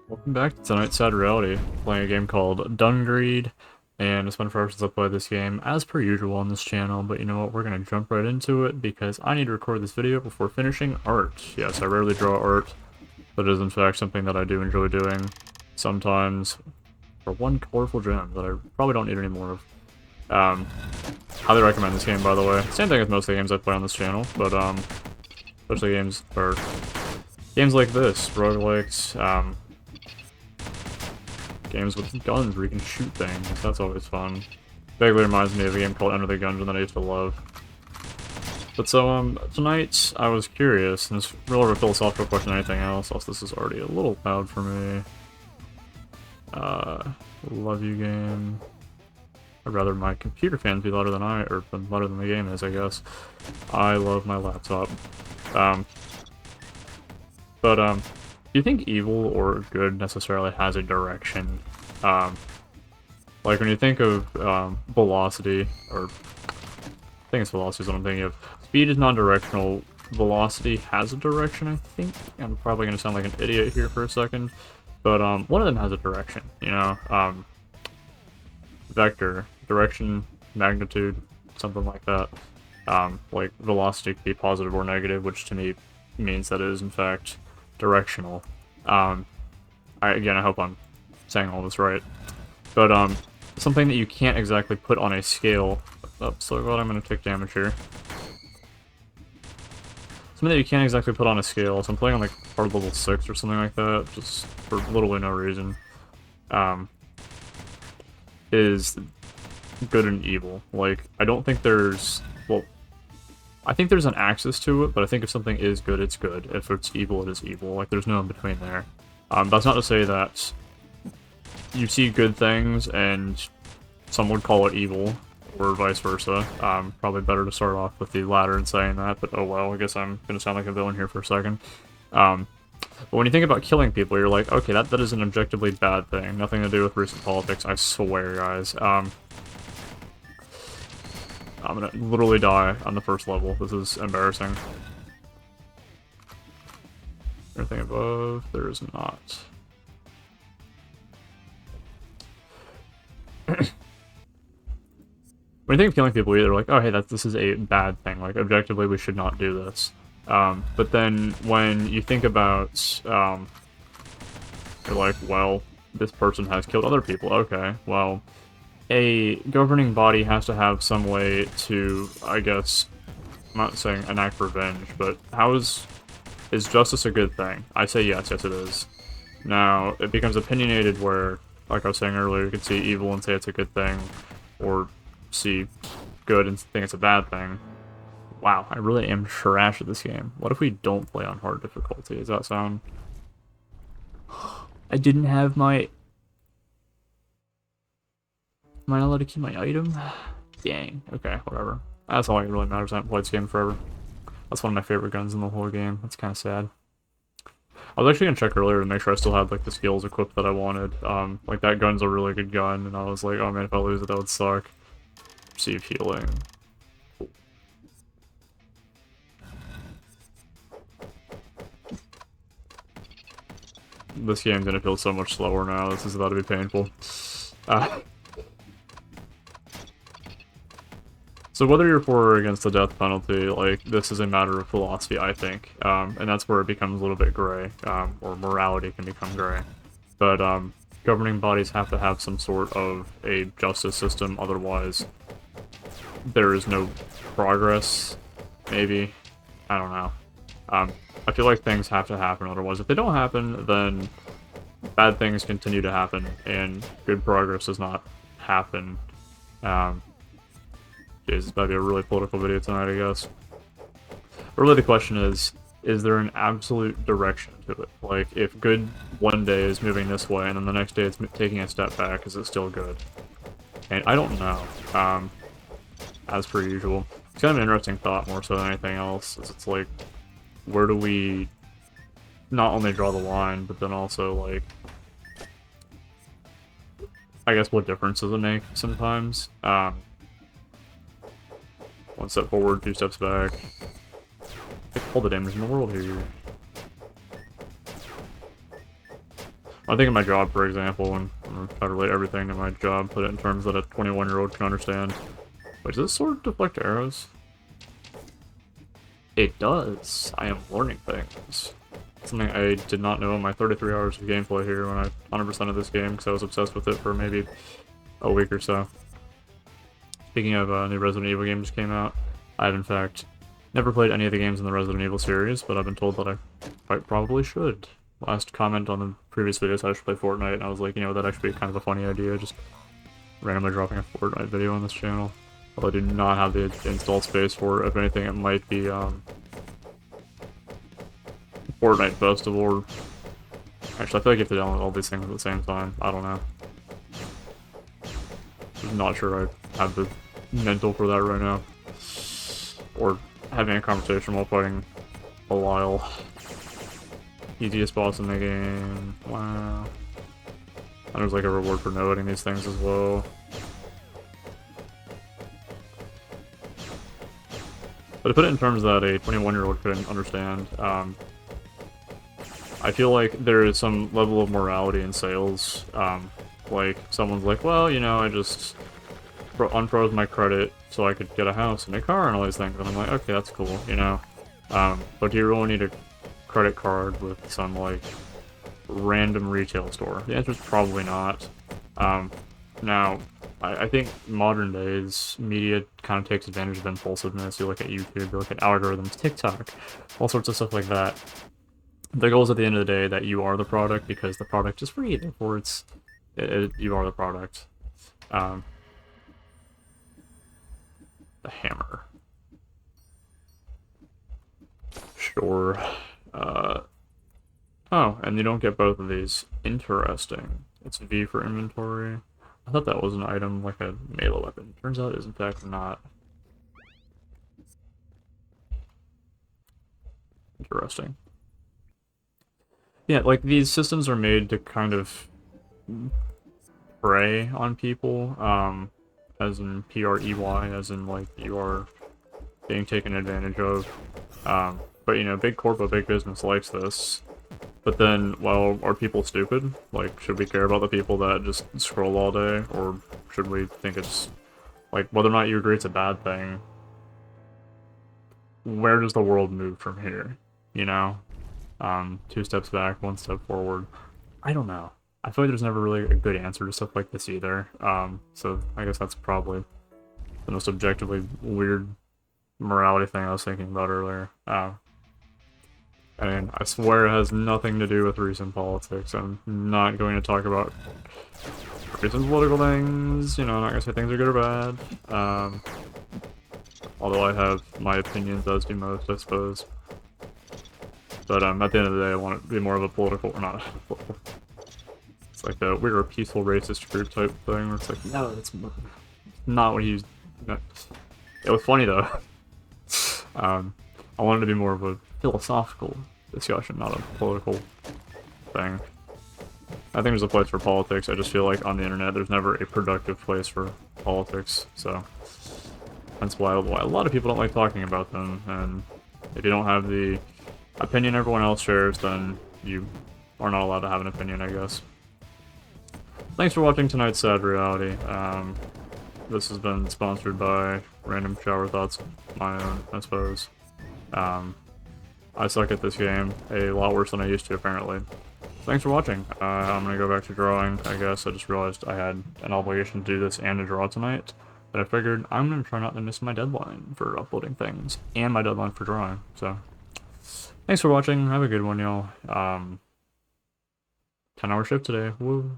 Welcome back to tonight's Sad Reality, playing a game called Dungreed, and it's been forever since I played this game, as per usual on this channel, but you know what, we're going to jump right into it, because I need to record this video before finishing art. Yes, I rarely draw art, but it is in fact something that I do enjoy doing, sometimes, for one colorful gem that I probably don't need any more of. Highly recommend this game, by the way. Same thing as most of the games I play on this channel, but especially games like this, roguelikes, games with guns where you can shoot things. That's always fun. Vaguely reminds me of a game called Enter the Gungeon that I used to love. But so, tonight I was curious, and it's more of a philosophical question than anything else. Also, this is already a little loud for me. Love you game. I'd rather my computer fans be louder than louder than the game is, I guess. I love my laptop. Do you think evil or good necessarily has a direction? Like when you think of velocity, or I think it's velocity is what I'm thinking of. Speed is non-directional. Velocity has a direction, I think. I'm probably going to sound like an idiot here for a second. But one of them has a direction, you know? Vector, direction, magnitude, something like that. Like velocity could be positive or negative, which to me means that it is in fact directional. Again, I hope I'm saying all this right. But something that you can't exactly put on a scale. Oh, so glad I'm gonna take damage here. Something that you can't exactly put on a scale. So I'm playing on like hard level 6 or something like that, just for literally no reason. Is good and evil. Like, I don't think there's, well, I think there's an axis to it, but I think if something is good, it's good. If it's evil, it is evil. Like, there's no in between there. That's not to say that you see good things and some would call it evil, or vice versa. Probably better to start off with the latter and saying that, but oh well, I guess I'm gonna sound like a villain here for a second. But when you think about killing people, you're like, okay, that is an objectively bad thing. Nothing to do with recent politics, I swear, guys. I'm gonna literally die on the first level. This is embarrassing. Anything above? There is not. When you think of killing people, you're either like, oh, hey, this is a bad thing. Like, objectively, we should not do this. But then when you think about, you're like, well, this person has killed other people. Okay, well, a governing body has to have some way to, I guess, I'm not saying enact revenge, but how is justice a good thing? I say yes, yes it is. Now, it becomes opinionated where, like I was saying earlier, you could see evil and say it's a good thing, or see good and think it's a bad thing. Wow, I really am trash at this game. What if we don't play on hard difficulty? Does that sound... I didn't have my... Am I not allowed to keep my item? Dang. Okay, whatever. That's all that really matters. I haven't played this game forever. That's one of my favorite guns in the whole game. That's kind of sad. I was actually gonna check earlier to make sure I still had like the skills equipped that I wanted. Like that gun's a really good gun, and I was like, oh man, if I lose it, that would suck. Receive healing. This game's gonna feel so much slower now. This is about to be painful. So whether you're for or against the death penalty, like, this is a matter of philosophy, I think. And that's where it becomes a little bit gray, or morality can become gray. But governing bodies have to have some sort of a justice system, otherwise there is no progress, maybe. I don't know. I feel like things have to happen, otherwise if they don't happen, then bad things continue to happen, and good progress does not happen. Jeez, it's about to be a really political video tonight, I guess. But really the question is there an absolute direction to it? Like, if good one day is moving this way, and then the next day it's taking a step back, is it still good? And I don't know, as per usual. It's kind of an interesting thought more so than anything else. It's like, where do we not only draw the line, but then also, like, I guess what difference does it make sometimes? One step forward, 2 steps back. Take all the damage in the world here. I think of my job, for example, and I'm gonna try to relate everything to my job, put it in terms that a 21-year-old can understand. Wait, does this sword deflect arrows? It does. I am learning things. Something I did not know in my 33 hours of gameplay here when I 100%ed this game, because I was obsessed with it for maybe a week or so. Speaking of new Resident Evil games came out, I have in fact never played any of the games in the Resident Evil series, but I've been told that I quite probably should. Last comment on the previous videos, I should play Fortnite, and I was like, you know, that'd actually be kind of a funny idea, just randomly dropping a Fortnite video on this channel. Although I do not have the install space for it. If anything, it might be Fortnite Festival. Or... Actually, I feel like you have to download all these things at the same time. I don't know. I'm not sure I have the mental for that right now. Or having a conversation while fighting Belial. Easiest boss in the game. Wow. And there's like a reward for noting these things as well. But to put it in terms that a 21-year-old couldn't understand, I feel like there is some level of morality in sales. Like, someone's like, well, you know, I just unfroze my credit so I could get a house and a car and all these things. And I'm like, okay, that's cool, you know. But do you really need a credit card with some, like, random retail store? The answer is probably not. Now, I think modern days, media kind of takes advantage of impulsiveness. You look at YouTube, you look at algorithms, TikTok, all sorts of stuff like that. The goal is at the end of the day that you are the product, because the product is free, therefore you are the product. The hammer. Sure. Oh, and you don't get both of these. Interesting. It's V for inventory. I thought that was an item, like a melee weapon. Turns out it is in fact not. Interesting. Yeah, like, these systems are made to kind of prey on people, as in P-R-E-Y, as in, like, you are being taken advantage of. But, you know, big corporate, big business likes this. But then, well, are people stupid? Like, should we care about the people that just scroll all day? Or should we think it's, like, whether or not you agree it's a bad thing, where does the world move from here? You know? 2 steps back, 1 step forward. I don't know. I feel like there's never really a good answer to stuff like this either. So I guess that's probably the most objectively weird morality thing I was thinking about earlier. I mean, I swear it has nothing to do with recent politics. I'm not going to talk about recent political things. You know, I'm not going to say things are good or bad. Although I have my opinions, as do most, I suppose. But at the end of the day, I want it to be more of a political, or not political. It's like a we're a peaceful racist group type thing, where it's like, no, that's not what he's. No. It was funny though. I wanted to be more of a philosophical discussion, not a political thing. I think there's a place for politics. I just feel like on the internet, there's never a productive place for politics. So that's why a lot of people don't like talking about them. And if you don't have the opinion everyone else shares, then you are not allowed to have an opinion, I guess. Thanks for watching tonight's Sad Reality. This has been sponsored by Random Shower Thoughts, my own, I suppose. I suck at this game a lot worse than I used to, apparently. Thanks for watching. I'm gonna go back to drawing, I guess. I just realized I had an obligation to do this and to draw tonight. But I figured I'm gonna try not to miss my deadline for uploading things, and my deadline for drawing, so... Thanks for watching. Have a good one, y'all. 10-hour shift today. Woo.